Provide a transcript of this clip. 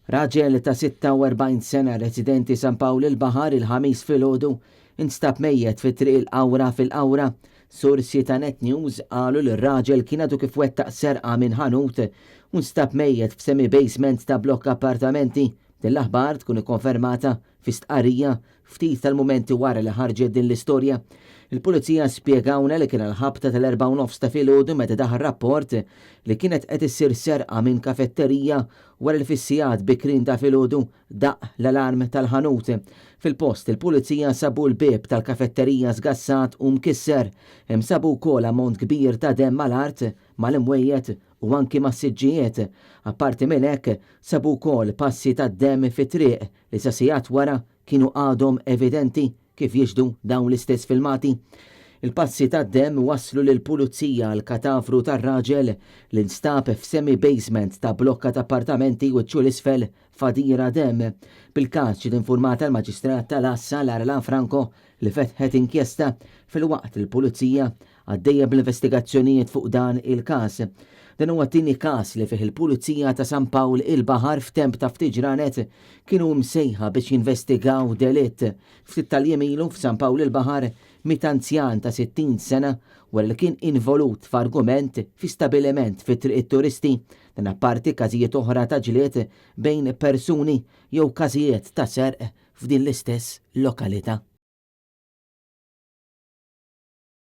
Raġel ta' 46 sena residenti San Pawl il-Baħar il-ħamis filgħodu instab mejjed fi triq il-Qawra fil-Qawra. Sorsi ta' Net News qalu li r-raġel kien għadu kif wettaq serqa minn ħanut u nstab mejjed f'semi basement ta' blokk appartamenti. Din l-aħbar tkun ikkonfermata fi stqarrija ftit tal-mumenti wara li ħarġet din l-istorja. Il-pulizija spjegawna li kien l-ħabta tal-4:30 ta' filgħodu meta daħal rapport li kienet qed issir serqa minn kafetterija wara li fissijat bikrin ta' filgħodu daq l-alarm tal-ħanut. Fil-post il-pulizija sabu l-bib tal-kafetterija żgassat u mkisser. Sabu wkoll ammont kbir ta' demm mal-art, mal-imwejjed u anki mas-siġġijiet. Apparti minn hekk sabu wkoll passi ta' demm fit-triq li sa sigħat wara kienu għadhom evidenti kif jiġdu dawn l-istess filmati. Il-passi ta' demm waslu lil pulizija l-katafru tar-raġel li nstab f'semi basement ta' blokka ta' appartamenti u ċċu l-isfel fadira demm. Bil-każ ġiet informata l-Maġistrat tal-Assa Lara Franco li fetħet inkjesta fil-waqt il-pulizija għaddejja bl-investigazzjonijiet fuq dan il-każ. Dan huwa t-tieni każ li fih il-Pulizija ta' San Pawl il-Baħar f'temp ta' ftit ġranet kienu msejħa biex jinvestigaw delitt. Ftit tal-jiem ilu f'San Pawl il-Baħar mit anzjan ta' 60 sena wara li kien involut f'argument fi stabiliment fi triq turisti. Dan apparti każijiet oħra ta' ġlied bejn persuni jew każijiet ta' serq f'din l-istess lokalità.